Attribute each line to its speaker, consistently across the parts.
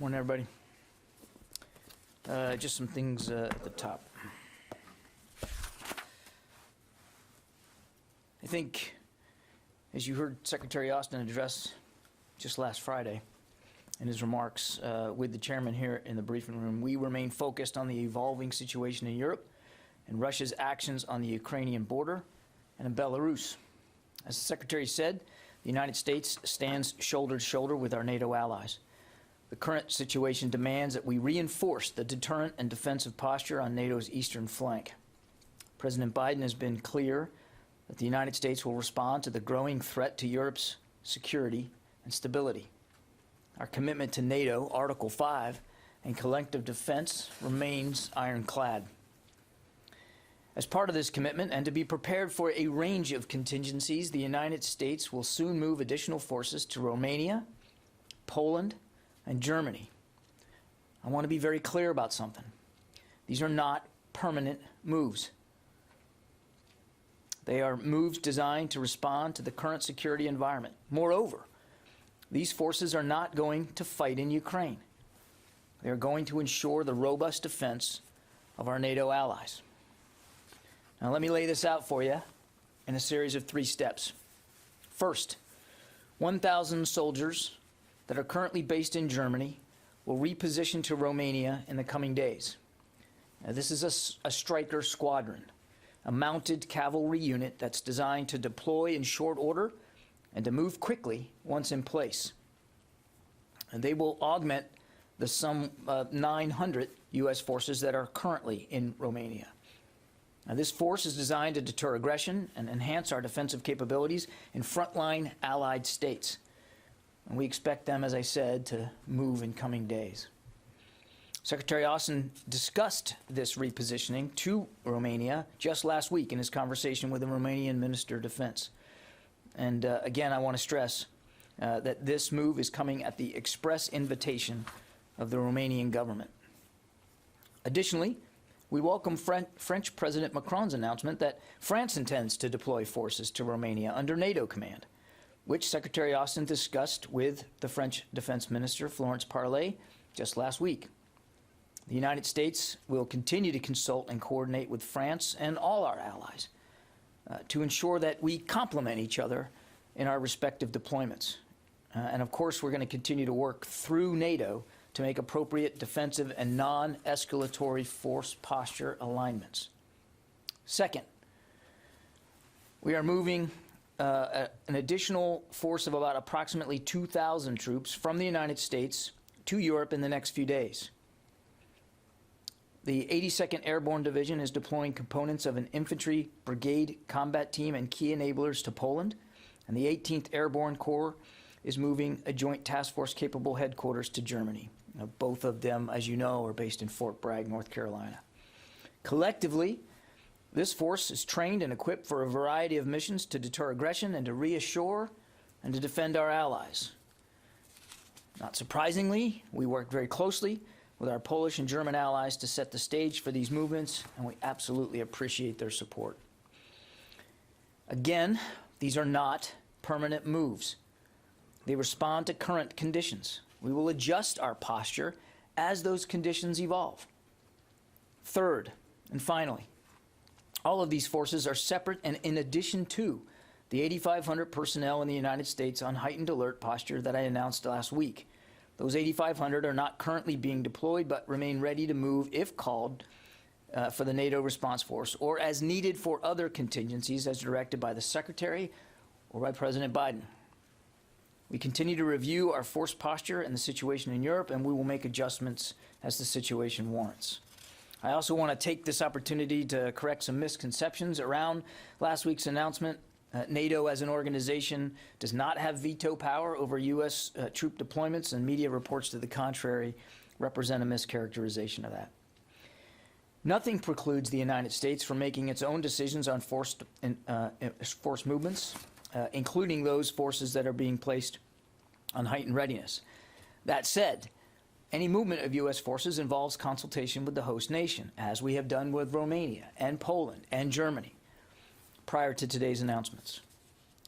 Speaker 1: Morning, everybody. Just some things at the top. I think, as you heard Secretary Austin address just last Friday in his remarks with the chairman here in the briefing room, we remain focused on the evolving situation in Europe and Russia's actions on the Ukrainian border and in Belarus. As the Secretary said, the United States stands shoulder to shoulder with our NATO allies. The current situation demands that we reinforce the deterrent and defensive posture on NATO's eastern flank. President Biden has been clear that the United States will respond to the growing threat to Europe's security and stability. Our commitment to NATO, Article 5, and collective defense remains ironclad. As part of this commitment, and to be prepared for a range of contingencies, the United States will soon move additional forces to Romania, Poland, and Germany. I want to be very clear about something. These are not permanent moves. They are moves designed to respond to the current security environment. Moreover, these forces are not going to fight in Ukraine. They are going to ensure the robust defense of our NATO allies. Now, let me lay this out for you in a series of 3 steps. First, 1,000 soldiers that are currently based in Germany will reposition to Romania in the coming days. Now, this is a Stryker squadron, a mounted cavalry unit that's designed to deploy in short order and to move quickly once in place. And they will augment the some 900 U.S. forces that are currently in Romania. Now, this force is designed to deter aggression and enhance our defensive capabilities in frontline allied states. And we expect them, as I said, to move in coming days. Secretary Austin discussed this repositioning to Romania just last week in his conversation with the Romanian Minister of Defense. And again, I want to stress that this move is coming at the express invitation of the Romanian government. Additionally, we welcome French President Macron's announcement that France intends to deploy forces to Romania under NATO command, which Secretary Austin discussed with the French Defense Minister, Florence Parly, just last week. The United States will continue to consult and coordinate with France and all our allies to ensure that we complement each other in our respective deployments. And of course, we're going to continue to work through NATO to make appropriate defensive and non-escalatory force posture alignments. Second, we are moving an additional force of about approximately 2,000 troops from the United States to Europe in the next few days. The 82nd Airborne Division is deploying components of an infantry brigade combat team and key enablers to Poland, and the 18th Airborne Corps is moving a joint task force capable headquarters to Germany. Now, both of them, as you know, are based in Fort Bragg, North Carolina. Collectively, this force is trained and equipped for a variety of missions to deter aggression and to reassure and to defend our allies. Not surprisingly, we worked very closely with our Polish and German allies to set the stage for these movements, and we absolutely appreciate their support. Again, these are not permanent moves. They respond to current conditions. We will adjust our posture as those conditions evolve. Third, and finally, all of these forces are separate and in addition to the 8,500 personnel in the United States on heightened alert posture that I announced last week. Those 8,500 are not currently being deployed, but remain ready to move if called for the NATO response force or as needed for other contingencies as directed by the Secretary or by President Biden. We continue to review our force posture and the situation in Europe, and we will make adjustments as the situation warrants. I also want to take this opportunity to correct some misconceptions around last week's announcement. NATO as an organization does not have veto power over U.S. Troop deployments, and media reports to the contrary represent a mischaracterization of that. Nothing precludes the United States from making its own decisions on force movements, including those forces that are being placed on heightened readiness. That said, any movement of U.S. forces involves consultation with the host nation, as we have done with Romania and Poland and Germany prior to today's announcements.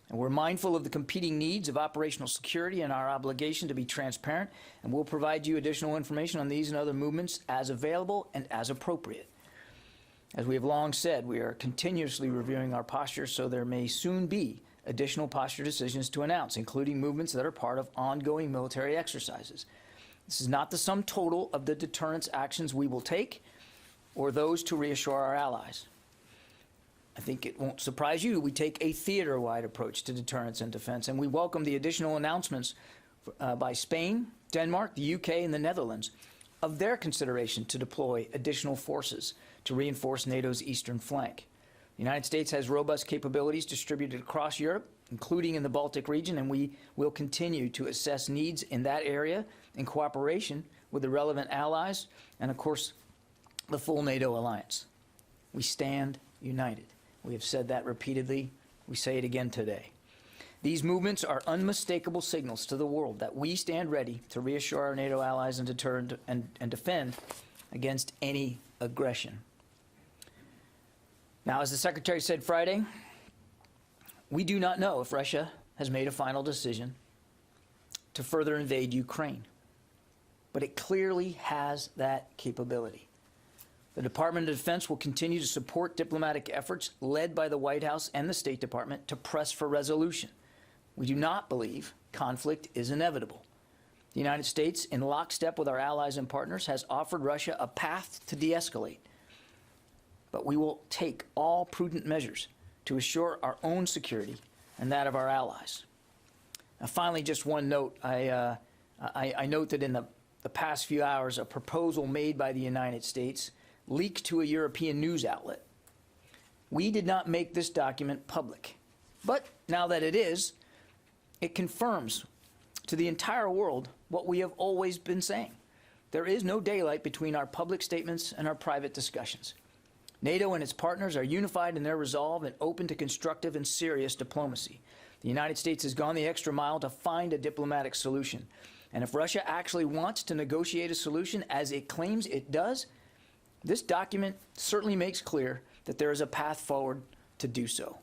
Speaker 1: And we're mindful of the competing needs of operational security and our obligation to be transparent, and we'll provide you additional information on these and other movements as available and as appropriate. As we have long said, we are continuously reviewing our posture, so there may soon be additional posture decisions to announce, including movements that are part of ongoing military exercises. This is not the sum total of the deterrence actions we will take or those to reassure our allies. I think it won't surprise you, we take a theater-wide approach to deterrence and defense, and we welcome the additional announcements by Spain, Denmark, the UK, and the Netherlands of their consideration to deploy additional forces to reinforce NATO's eastern flank. The United States has robust capabilities distributed across Europe, including in the Baltic region, and we will continue to assess needs in that area in cooperation with the relevant allies and, of course, the full NATO alliance. We stand united. We have said that repeatedly. We say it again today. These movements are unmistakable signals to the world that we stand ready to reassure our NATO allies and deter and defend against any aggression. Now, as the Secretary said Friday, we do not know if Russia has made a final decision to further invade Ukraine, but it clearly has that capability. The Department of Defense will continue to support diplomatic efforts led by the White House and the State Department to press for resolution. We do not believe conflict is inevitable. The United States, in lockstep with our allies and partners, has offered Russia a path to de-escalate. But we will take all prudent measures to assure our own security and that of our allies. Now, finally, just one note. I note that in the past few hours, a proposal made by the United States leaked to a European news outlet. We did not make this document public, but now that it is, it confirms to the entire world what we have always been saying. There is no daylight between our public statements and our private discussions. NATO and its partners are unified in their resolve and open to constructive and serious diplomacy. The United States has gone the extra mile to find a diplomatic solution. And if Russia actually wants to negotiate a solution, as it claims it does, this document certainly makes clear that there is a path forward to do so.